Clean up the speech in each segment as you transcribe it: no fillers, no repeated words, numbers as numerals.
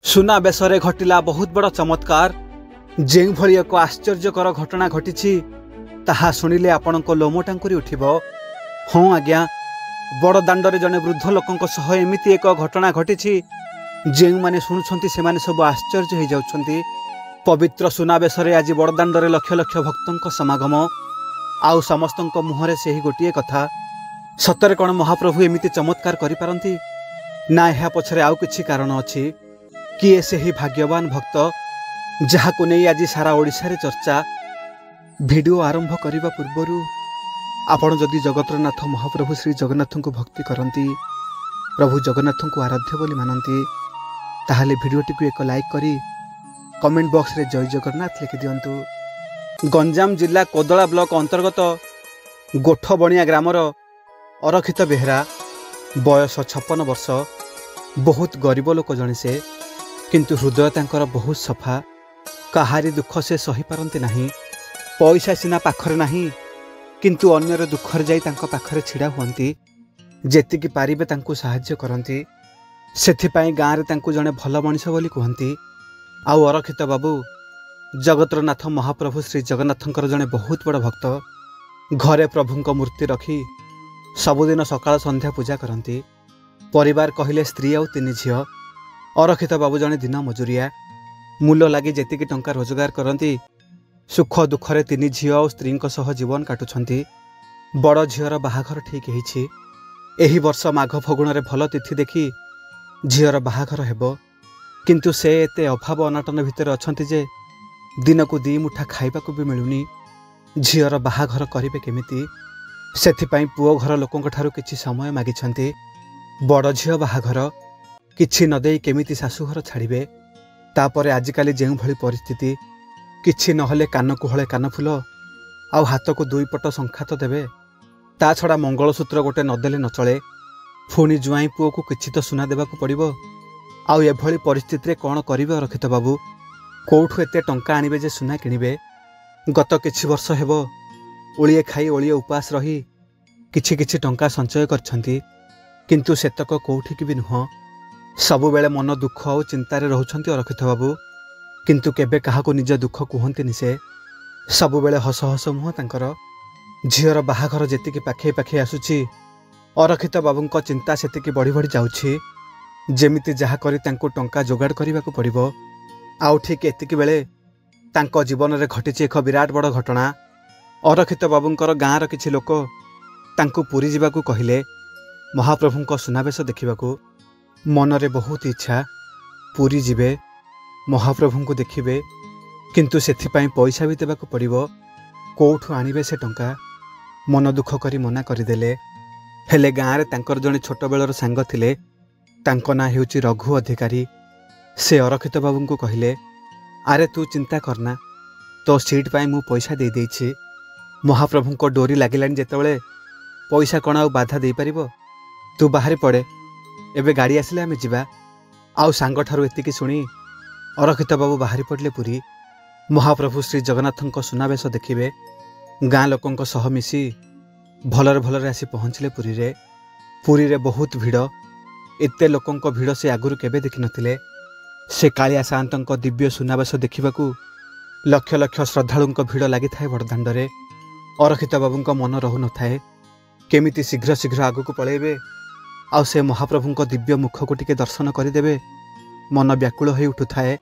सुना बेसरे घटिला बहुत बड़ चमत्कार। जो भली एक आश्चर्यकर घटना घटी ताहा शुणिले आपणक लोम टांकुरी उठिब। हाँ आज्ञा, बड़ दांडरे जने वृद्ध लोकंक सह एमिति एक घटना घटी जो मैंने शुणुंट से सब आश्चर्य हो जाउछंती। पवित्र सुनाबेशरे आज बड़दाण्डरे लक्ष लक्ष भक्तों समागम। आउ समस्तों मुहरे से ही गोटे कथा, सतरे कौन महाप्रभु एमिति चमत्कार करिपारंती ना यह पछरे आउ किछि कारण अछि? किए से ही भाग्यवान भक्त जहाको नहीं आज सारा ओडिशा रे चर्चा। वीडियो आरंभ करने पूर्वर आपण जदि जगतरनाथ महाप्रभु श्री जगन्नाथ को भक्ति करती, प्रभु जगन्नाथ को आराध्य बोली मानती, ताहले वीडियोटी को एक लाइक करी कमेंट बॉक्स रे जय जगन्नाथ लिखि दियंतु। गंजाम जिला कोदला ब्लॉक अंतर्गत गोठ बणिया ग्रामर अरखित बेहरा, बयस 56 वर्ष, बहुत गरीब लोक जने से, किंतु हृदय तांकर बहुत सफा। कहारी दुख से सही पारंती नहीं। पैसा सीना पाखरे नहीं, किंतु अन्यर दुखर जाई तांको पाखरे छिड़ा हुअंती। जेतिकी पारिबे तांको सहाय्य करंती। सेथिपाई गाँव रे तांको जने भल मनिष बोली कहंती। आउ अरखित बाबू जगतरनाथ महाप्रभु श्री जगन्नाथंकर जने बहुत बड़ भक्त। घरे प्रभुंक मूर्ति रखी सबुदिन सकाळ संध्या पूजा करती। परिवार कहले स्त्री आउ 3 झियो। अरखित बाबू जने दिन मजुरिया, मूल लगी जेतिकी टंका रोजगार करती सुख दुखरे 3 झियो और स्त्री सह जीवन काटुछंती। बड़ झीर बाहाघर ठीक होईछि। एही वर्ष माघ फगुण रे भल तिथि देखी झीर बाहाघर हेबो, किंतु से एते अभाव अनाटन भितर अछंती जे दिन को 2 मुठा खाइबा को भी मिलुनी। झीर बाहाघर करिवे केमिति? सेथिपाई पुओ घर लोकंक ठारू किछि समय मागिछंती। बड़ झील बाहाघर किछि न देई केमिति शाशुघर छाड़िबे? तापरे आजिकाली जेउ भली परिस्थिति, किछि नहले कान को हले कानफुल आउ हाथ को 2 पट संखा तो देबे। ता छड़ा मंगलसूत्र गोटे नदेले न चले। पुणी जुआई पुओ को किछि तो सुना देबाकू पड़िबो। आउ एभली परिस्थिति रे कोन करिवे अरखित बाबू? कोठु एते टंका आनिबे जे सुना किनिबे? गत किछि वर्ष हेबो ओलिए खाई ओलिए उपास रही किछि किछि टंका संचय करछंती, किंतु सेतक कोठिक भी नुह। सबु बेले मन दुख और चिंतार रहउछंती अरखित बाबू, किंतु केबे काहाको निज दुख कहंतीनि। से सबु बेले हस हस मुह तांकर। झीर बाहाघर जेतिकी पाखे पाखे आसुची, अरखित बाबूंक चिंता सेतिकी बढ़ी बढ़ी जाउछि। जेमिति जहा करी तांको टंका जोगाड़ करबाकू पड़िबो। आउ ठीक एतिकी बेले तांको जीवन रे घटिछि एक विराट बड़ घटना। अरखित बाबूंकर गाँर किछि लोक तांको पुरी जिबाकू कहिले, महाप्रभुंक सुनाबेश देखिबाकू। मनरे बहुत इच्छा पुरी जिबे, महाप्रभु को देखिबे, किंतु सेथिपाई पैसा भी देबाकू पड़िबो। कोठु आनिबे से टंका? मन दुख करी मना करदेले। हेले गाँव रे तांकर जने छोट बेलर सांग थिले, तांको ना हेउची रघु अधिकारी। से अरखित बाबू को कहिले, आरे तू चिंता करना, तो सीट पाई मु पैसा दे देइछि। महाप्रभु को डोरी लागिलानी जेतेबेले पैसा कण आउ बाधा दे परिबो? तू बाहरी पड़े, एबे गाड़ी आसिले आमे जिबा। आउ सांग ठारू एतिकी सुनी अरखित बाबू बाहरी पड़ले पुरी। महाप्रभु श्री जगन्नाथंक सुनाबेश देखिबे। गाँ लोकंक सह मिसी भलरे भलरे आसी पहुँचले पुरी रे। पुरी रे बहुत भिड़। एते लोकंक भिड़ से आगुरु केबे देखि नथिले। से कालिया सान्तंक दिव्य सुनाबेश देखिबाकू लक्ष लक्ष श्रद्धालुंक भिड़ लागि थाए बड़दाण्डरे। अरखित बाबूंक मन रहु न थाए, केमिति शीघ्र शीघ्र आगुकू पळेबे आउ से महाप्रभुंक दिव्य मुख को टिके दर्शन करदेवे। मन व्याकुल हो उठुए।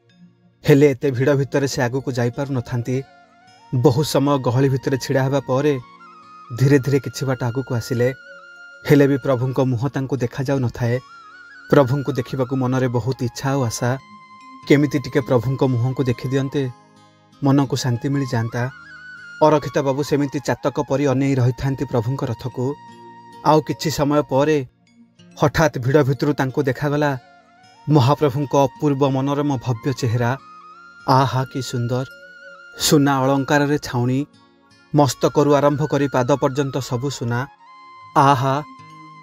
हेले एते भिड़ भितर से आगू को जाई पारु नथांती। बहुत समय गहली भितर छिड़ा हेबा परे धीरे धीरे किछि बाट आगू को आसिले, हेले भी प्रभुंक मुह तांको देखा जाउ नथाए। प्रभुंको देखिबाकू मनरे बहुत इच्छा और आशा, केमिति टिके प्रभुंक मुह को देखि दियंते मन को शांति मिल जाता। अरखित बाबू सेमिति चातक परी अनेई रही थांती प्रभुंक रथ को। आउ किछि समय परे हठात भिड़ भितरु तांको देखागला महाप्रभुंक अपूर्व मनोरम भव्य चेहरा। आहा कि सुंदर! सुना अलंकार रे छाउणी, मस्तकरु आरंभ करी पाद पर्यंत सबु सुना। आहा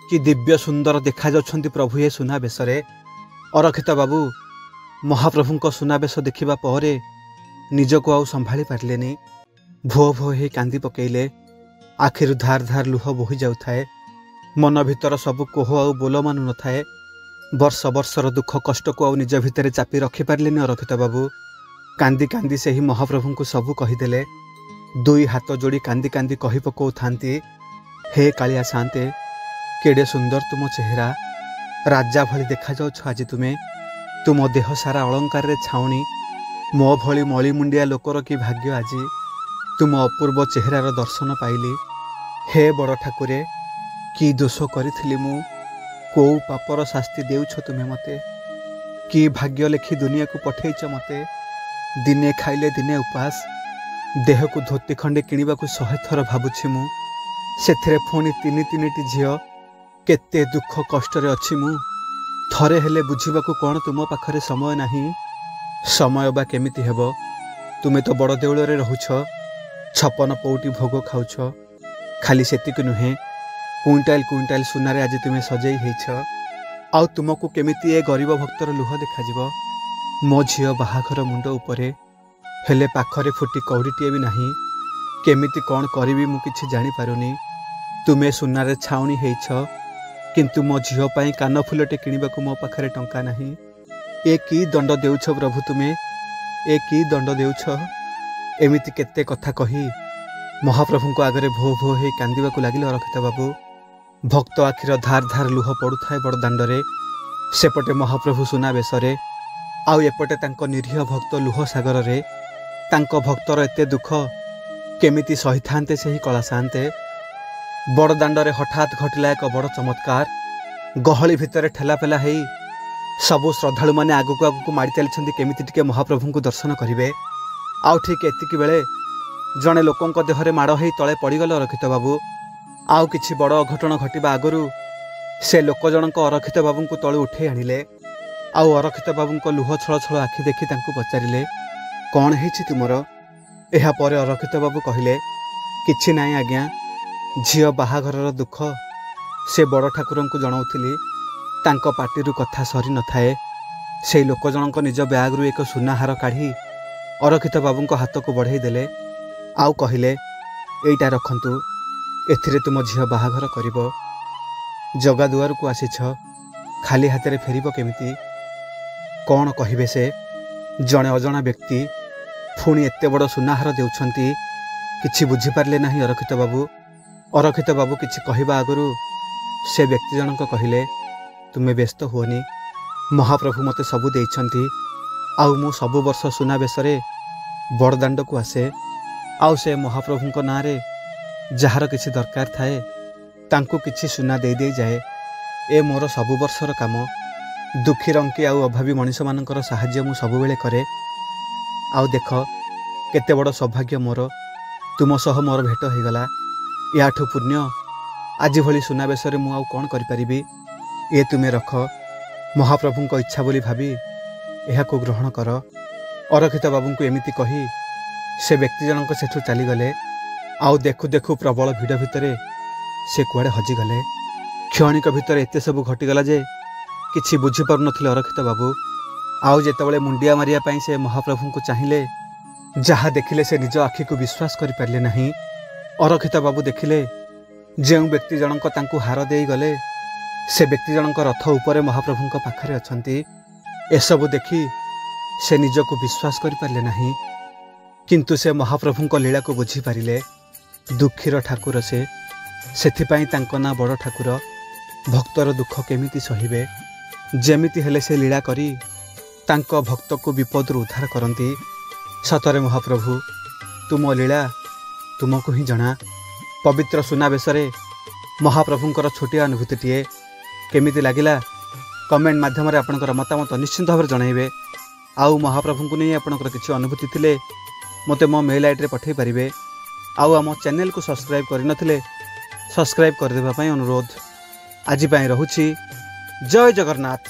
कि दिव्य सुंदर देखा जाउछंती प्रभु ए सुनाबेशरे। अरखित बाबू महाप्रभुंक सुनाबेश देखिबा परे निजको आउ संभाली पारलेनी। भो भो हे कांदी पकेइले। आखिरु धार धार लुह बोही जाउथाए। मन भितर सबु कोह आउ बोल मानु न थाए। वर्ष वर्षर दुख कष्ट को आउ निज भितर चापी रखिपारे अरक्षित बाबू कांदी कांदी से ही महाप्रभु को सबू कहीदेले। दुई हाथ जोड़ी कांदी कांदी कही पकाऊ था, हे कालिया शांते केड़े सुंदर तुम चेहरा, राजा भली देखा जाउछ आज तुम्हें, तुम देह सारा अलंकार रे छाउनी, मो भली मली मुंडिया लोकर कि भाग्य आज तुम अपूर्व चेहरार दर्शन पाइली। हे बड़ ठाकुरे कि दोष करी मु, कौ पापर शास्ति देउछ तुम्हें मते, कि भाग्य लेखी दुनिया को पठेइछ मते, दिने खाइले दिने उपास, देह को धोती खंडे किणवा को 100 थर भाबुछि मु, सेथिरे पुणी 3-3टी झियो, केते दुख कष्ट रे अछि मु, थरे हेले बुझिबाकू कोन तुम पाखरे समय नाही। समय बा केमिति हेबो, तुमे तो बड़ देउल रे रहुछ, 56 पौटी भोग खाउछ, खाली सेतिक नुहे क्विंटाल क्विंटाल सुनारे आज तुमे सजई हेछ। आउ तुमको केमिति ए गरीब भक्तर लुह देखा जिवो। मो झियो बाहाघर मुंड उपरे हेले पाखरे फुटी कौड़ीटीए भी नाही, केमिति कौन करिबी मु किछि जानि पारुनी। तुमे सुनारे छाउनी हेछ, किंतु मो झियो पाई कान फुलटे किनिबाकू मो पाखरे टंका नाही। ए की दंड देउछ प्रभु तुमे, ए की दंड देउछ। एमिति केते कथा कही महाप्रभु को आगरे भो भो हे कांदिबाकू लागिल अरक्षित बाबू। भक्त आखिर धार धार लुह पड़ुଥାଏ बड़ दांडरे, सेपटे महाप्रभु सुना बेशरे, आउ एपटे तांको निरीह भक्त लुह सागर रे, तांको भक्तर एते दुख केमिति सही थांते से ही कला शांते। बड़ दांडरे हठात घटिला एक बड़ चमत्कार। गहली भितर ठेलापेला हेई सबु श्रद्धालु माने आगु आगु माड़ी चली केमिति टिके महाप्रभु को दर्शन करिवे। आउ ठीक एतिकी बेले जड़े लोकंक देहरे माड़ हेई तले पड़ीगले अरक्षित बाबू। आउ किछि बड़ अघटन घटिबा आगरु से लोक जनक अरक्षित बाबू को तले उठे आनिले। आउ अरक्षित बाबू को लुह छल छल आखि देखि तांको पचारिले, कौन हेछि तुमर? एहा परे अरक्षित बाबू कहिले, किछि नाई आज्ञा, झियो बाहाघरर दुख से बड़ ठाकुर को जनाउथिली, तांको पाटिरु कथा सरी न थाए। से लोक जनक निज ब्यागरु एक सुनाहार काढ़ी अरक्षित बाबू को हाथ को बढ़ाई देले। आउ कहिले, एइटा रखंतु, एथिरे तुम झियो बाहाघर करिवो। जगा दुआर को आसीछ, खाली हाथ फेरिबो केमिति? कौन कहिबे से जड़े अजणा व्यक्ति पुणी एते बड़ सुनाहार देउछंती, किछि बुझी पारले नाही अरक्षित बाबू। अरक्षित बाबू किछि कहिबा आगरु से व्यक्ति जनक कहिले, तुमे व्यस्त हुओनी, महाप्रभु मते सबु देइछंती, आउ मु सबु वर्ष सुना बेसरे बड़दांड को आसे। आउ से महाप्रभु नारे जार किछि दरकार थाए तांको किछि सुना दे दे जाए। ए मोर सबु वर्षर काम। दुखी रंकी आउ अभावी मनीष मानकर साहाय्य मु सबु बेले करे। आउ देख केते बड़ सौभाग्य मोर, तुम सह मोर भेट हो गला। याठू पुण्य आज भली सुना बेसरे मु आउ कोन करि परिबी। ए तुमे रख, महाप्रभु को इच्छा बोली भाबी एहा को ग्रहण कर। अरक्षित बाबू को एमिति कही से व्यक्ति जनक सेठू चली गले। आउ देखु देखु प्रबल भिड़ भितरे से कुआडे हजिगले। क्षणिक भितर एते सबु घटिगला जे किछि बुझी पारु नथिले अरक्षित बाबू। आउ जेतेबेले मुंडिया मारिया पई से महाप्रभु को चाहिले, जहा देखिले से निज आखि को विश्वास करि पारले नाही। अरक्षित बाबू देखिले जेउ व्यक्ति जनक तांकु हार देई गले, से व्यक्ति जनक रथ उपरे महाप्रभु को पाखरे अछंती। एसबु देखि से निजको विश्वास करि पारले नाही, किंतु से महाप्रभु को लीला को बुझी पारिले। दुखीर ठाकुर से, सेथिपाई तांको ना बड़ ठाकुर। भक्तर दुख केमिति सहिबे, जेमिति हेले से लीला करी तांको भक्त को विपद उद्धार करती। सतरे महाप्रभु तुम लीला तुमको ही जना। पवित्र सुनाबेशरे महाप्रभुंकर छोटिया अनुभूतिटीए केमिति लागिला कमेंट माध्यम रे आपनकर मतामत निश्चित भाव जनइबे। आउ महाप्रभु को नहीं आपनकर किछि अनुभूति थिले मते मो मेल आईडी रे पठै परिबे। आउ आम चैनल को सब्सक्राइब करि नथिले सब्सक्राइब कर देबा पई अनुरोध। आज पई रहुछि। जय जगन्नाथ।